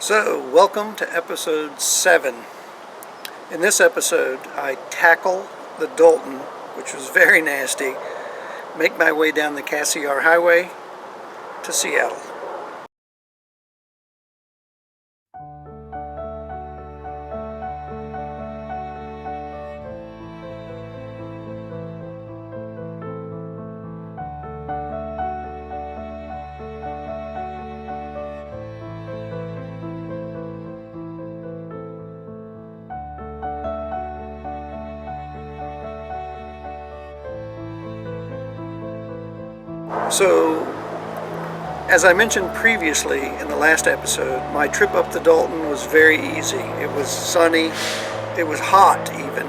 So, welcome to episode 7. In this episode, I tackle the Dalton, which was very nasty, make my way down the Cassiar Highway to Seattle. So, as I mentioned previously in the last episode, my trip up the Dalton was very easy. It was sunny, it was hot even,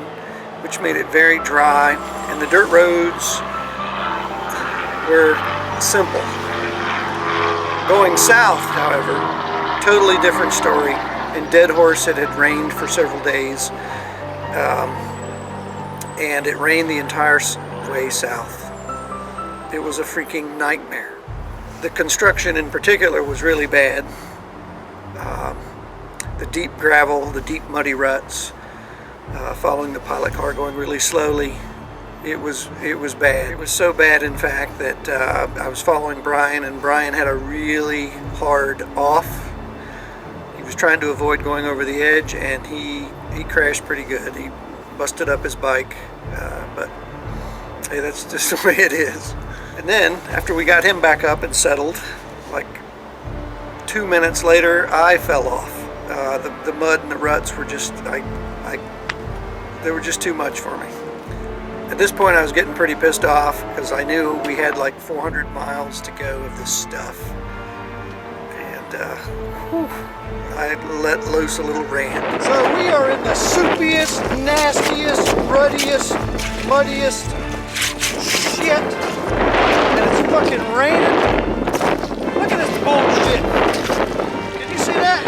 which made it very dry, and the dirt roads were simple. Going south, however, totally different story. In Dead Horse it had rained for several days, and it rained the entire way south. It was a freaking nightmare. The construction in particular was really bad. The deep gravel, the deep muddy ruts, following the pilot car going really slowly. It was bad. It was so bad, in fact, that I was following Brian, and Brian had a really hard off. He was trying to avoid going over the edge, and he crashed pretty good. He busted up his bike, but hey, that's just the way it is. And then, after we got him back up and settled, like 2 minutes later, I fell off. The mud and the ruts were just, they were just too much for me. At this point, I was getting pretty pissed off because I knew we had like 400 miles to go of this stuff. And I let loose a little rant. So we are in the soupiest, nastiest, ruddiest, muddiest shit. And it's fucking raining. Look at this bullshit. Can you see that?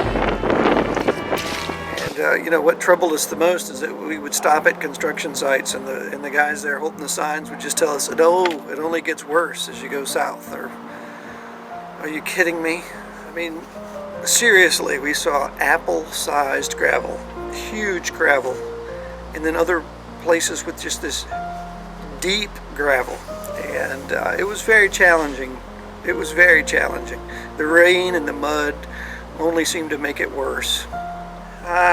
And you know what troubled us the most is that we would stop at construction sites, and the guys there holding the signs would just tell us that, oh, it only gets worse as you go south. Or, are you kidding me? I mean, seriously, we saw apple-sized gravel, huge gravel, and then other places with just this deep gravel. And it was very challenging. It was very challenging. The rain and the mud only seemed to make it worse.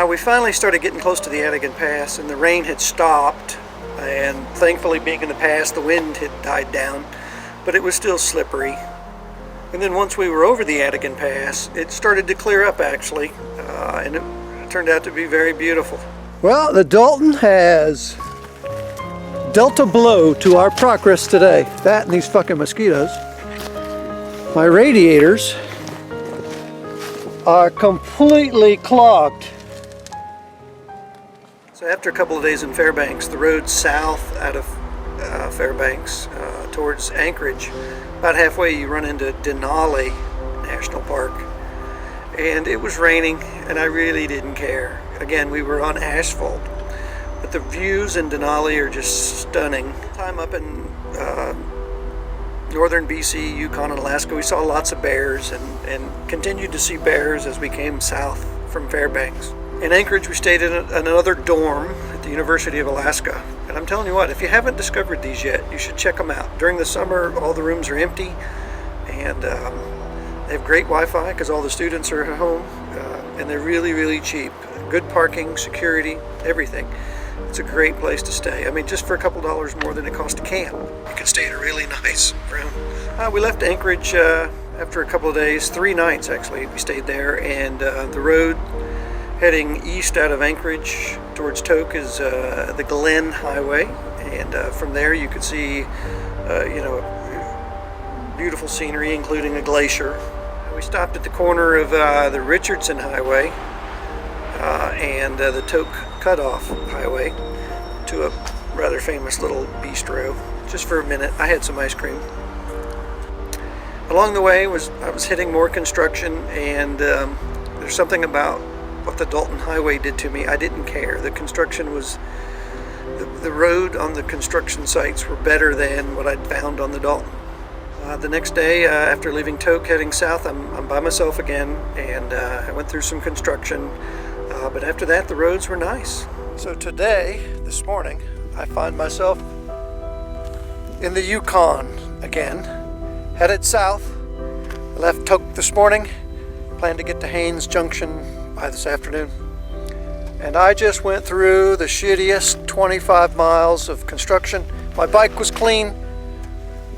We finally started getting close to the Adigan Pass, and the rain had stopped, and thankfully, being in the pass, the wind had died down, but it was still slippery. And then once we were over the Adigan Pass, it started to clear up, actually, and it turned out to be very beautiful. Well, the Dalton has dealt a blow to our progress today. That and these fucking mosquitoes. My radiators are completely clogged. So after a couple of days in Fairbanks, the road south out of Fairbanks towards Anchorage, about halfway you run into Denali National Park. And it was raining, and I really didn't care. Again, we were on asphalt. But the views in Denali are just stunning. Time up in northern BC, Yukon, and Alaska, we saw lots of bears and continued to see bears as we came south from Fairbanks. In Anchorage, we stayed in another dorm at the University of Alaska. And I'm telling you what, if you haven't discovered these yet, you should check them out. During the summer, all the rooms are empty, and they have great Wi-Fi because all the students are at home, and they're really, really cheap. Good parking, security, everything. It's a great place to stay. I mean, just for a couple dollars more than it costs to camp, you can stay in a really nice room. We left Anchorage after a couple of days, 3 nights actually. We stayed there, and the road heading east out of Anchorage towards Tok is the Glen Highway, and from there you could see, you know, beautiful scenery, including a glacier. We stopped at the corner of the Richardson Highway and the Tok Cutoff Highway to a rather famous little bistro. Just for a minute, I had some ice cream. Along the way, I was hitting more construction, and there's something about what the Dalton Highway did to me. I didn't care. The construction was, the road on the construction sites were better than what I'd found on the Dalton. The next day, after leaving Tok heading south, I'm by myself again, and I went through some construction, but after that the roads were nice. So today, this morning, I find myself in the Yukon again, headed south. I left Tok this morning, planned to get to Haines Junction by this afternoon, and I just went through the shittiest 25 miles of construction. My bike was clean,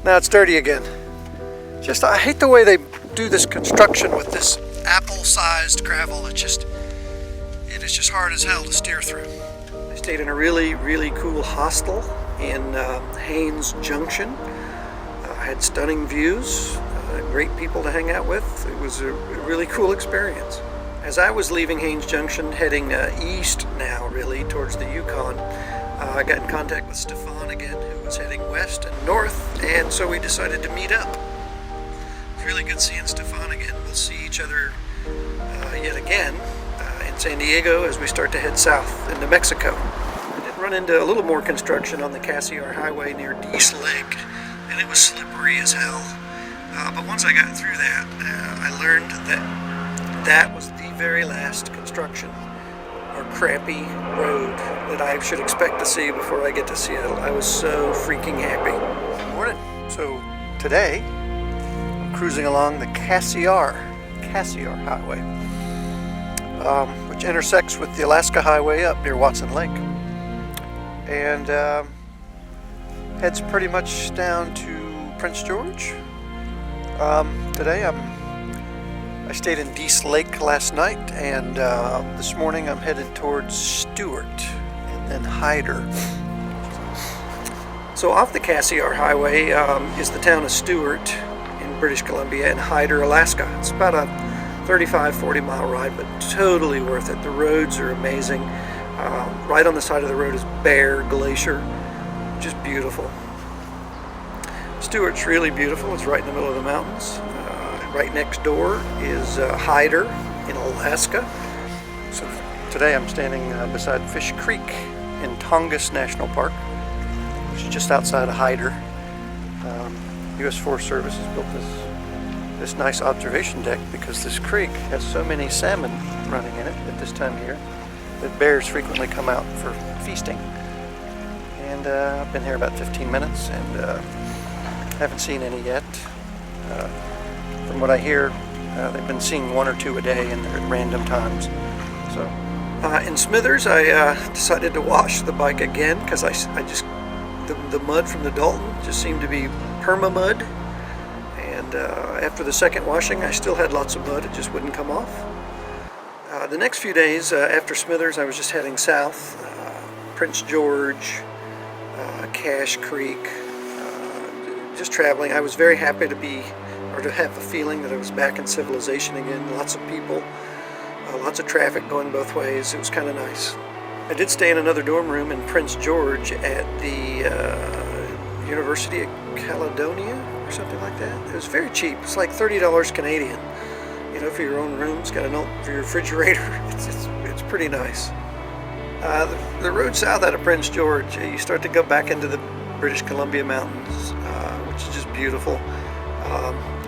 now it's dirty again. I hate the way they do this construction with this apple-sized gravel. It is just hard as hell to steer through. I stayed in a really, really cool hostel in Haines Junction. I had stunning views, great people to hang out with. It was a really cool experience. As I was leaving Haines Junction, heading east now, really, towards the Yukon, I got in contact with Stefan again, who was heading west and north, and so we decided to meet up. It's really good seeing Stefan again. We'll see each other yet again in San Diego as we start to head south into Mexico. I did run into a little more construction on the Cassiar Highway near Dease Lake, and it was slippery as hell. But once I got through that, I learned that was the very last construction or crappy road that I should expect to see before I get to Seattle. I was so freaking happy. Good morning. So today, I'm cruising along the Cassiar Highway, which intersects with the Alaska Highway up near Watson Lake, and heads pretty much down to Prince George. Today I stayed in Dease Lake last night, and this morning I'm headed towards Stewart and then Hyder. So off the Cassiar Highway is the town of Stewart in British Columbia and Hyder, Alaska. It's about a 35-40 mile ride, but totally worth it. The roads are amazing. Right on the side of the road is Bear Glacier, just beautiful. Stewart's really beautiful. It's right in the middle of the mountains. Right next door is Hyder in Alaska. So today I'm standing beside Fish Creek in Tongass National Park, which is just outside of Hyder. U.S. Forest Service has built this nice observation deck because this creek has so many salmon running in it at this time of year that bears frequently come out for feasting. And I've been here about 15 minutes and haven't seen any yet. From what I hear, they've been seeing one or two a day, and they're at random times. So, in Smithers, I decided to wash the bike again because the mud from the Dalton just seemed to be perma mud, and after the second washing, I still had lots of mud. It just wouldn't come off. The next few days after Smithers, I was just heading south, Prince George, Cache Creek, just traveling. I was very happy to have the feeling that I was back in civilization again. Lots of people, lots of traffic going both ways. It was kind of nice. I did stay in another dorm room in Prince George at the University of Caledonia or something like that. It was very cheap. It's like $30 Canadian, for your own room. It's got a note for your refrigerator. It's pretty nice. The road south out of Prince George, you start to go back into the British Columbia mountains, which is just beautiful.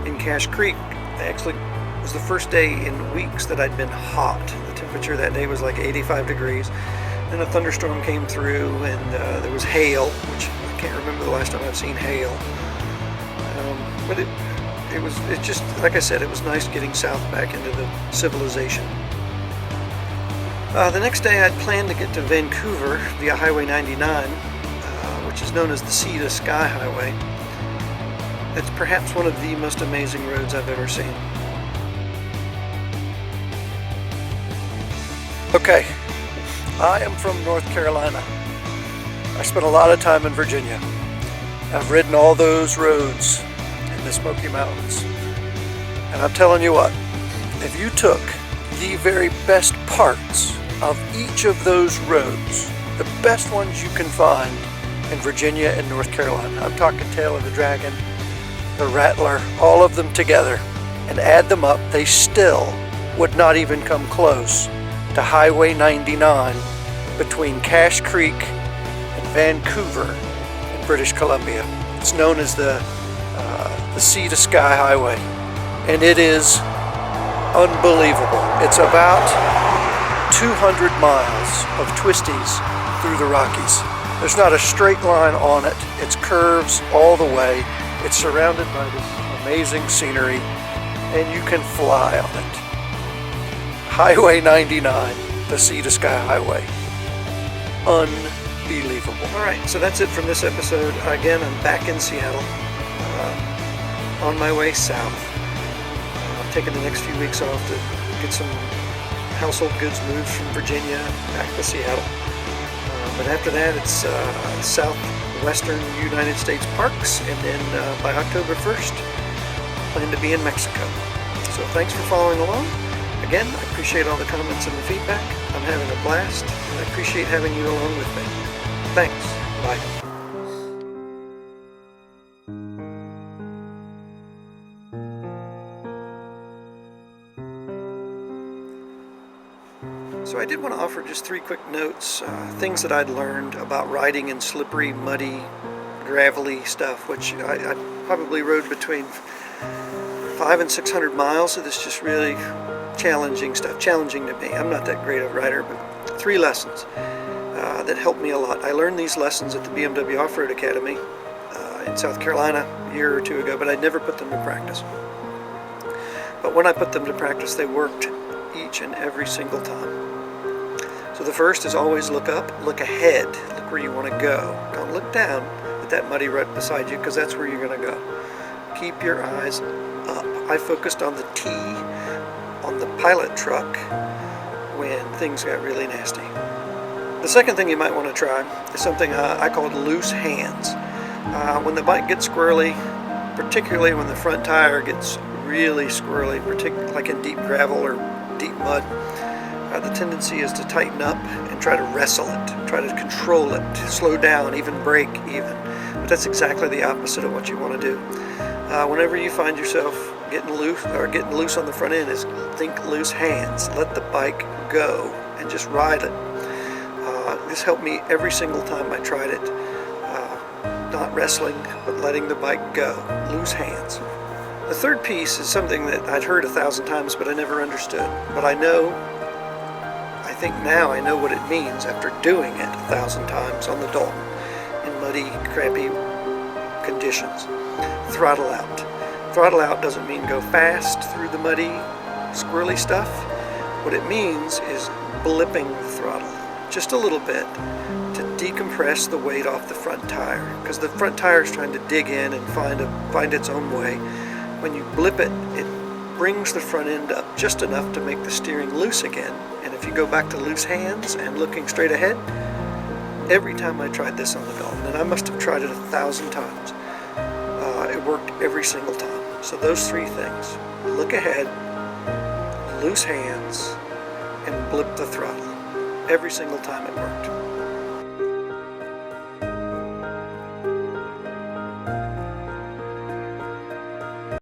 In Cache Creek, actually was the first day in weeks that I'd been hot. The temperature that day was like 85 degrees. Then a thunderstorm came through, and there was hail, which I can't remember the last time I've seen hail. But it just, like I said, it was nice getting south back into the civilization. The next day I'd planned to get to Vancouver via Highway 99, which is known as the Sea to Sky Highway. It's perhaps one of the most amazing roads I've ever seen. Okay, I am from North Carolina. I spent a lot of time in Virginia. I've ridden all those roads in the Smoky Mountains. And I'm telling you what, if you took the very best parts of each of those roads, the best ones you can find in Virginia and North Carolina, I'm talking Tail of the Dragon, the Rattler, all of them together, and add them up, they still would not even come close to Highway 99 between Cache Creek and Vancouver in British Columbia. It's known as the the Sea to Sky Highway, and it is unbelievable. It's about 200 miles of twisties through the Rockies. There's not a straight line on it. It's curves all the way. It's surrounded by this amazing scenery, and you can fly on it. Highway 99, the Sea to Sky Highway. Unbelievable. All right, so that's it from this episode. Again, I'm back in Seattle, on my way south. I'm taking the next few weeks off to get some household goods moved from Virginia back to Seattle. But after that, it's southwestern United States parks, and then by October 1st, plan to be in Mexico. So thanks for following along. Again, I appreciate all the comments and the feedback. I'm having a blast, and I appreciate having you along with me. Thanks. Bye. So I did want to offer just 3 quick notes, things that I'd learned about riding in slippery, muddy, gravelly stuff, which I probably rode between 500 and 600 miles of this just really challenging stuff, challenging to me. I'm not that great a rider, but 3 lessons that helped me a lot. I learned these lessons at the BMW Off-Road Academy in South Carolina a year or 2 ago, but I'd never put them to practice. But when I put them to practice, they worked each and every single time. So the first is always look up, look ahead, look where you want to go. Don't look down at that muddy rut beside you, because that's where you're going to go. Keep your eyes up. I focused on the T on the pilot truck when things got really nasty. The second thing you might want to try is something I called loose hands. When the bike gets squirrely, particularly when the front tire gets really squirrely, particularly like in deep gravel or deep mud, the tendency is to tighten up and try to wrestle it, try to control it, slow down, even brake even. But that's exactly the opposite of what you want to do. Whenever you find yourself getting loose on the front end, is think loose hands. Let the bike go and just ride it. This helped me every single time I tried it. Not wrestling, but letting the bike go. Loose hands. The third piece is something that I'd heard 1,000 times, but I never understood. But I think now I know what it means after doing it 1,000 times on the Dalton in muddy, crappy conditions. Throttle out. Throttle out doesn't mean go fast through the muddy, squirrely stuff. What it means is blipping the throttle just a little bit to decompress the weight off the front tire, because the front tire is trying to dig in and find its own way. When you blip it, it brings the front end up just enough to make the steering loose again. And if you go back to loose hands and looking straight ahead, every time I tried this on the Dalton, and I must have tried it 1,000 times, it worked every single time. So those 3 things: look ahead, loose hands, and blip the throttle. Every single time it worked.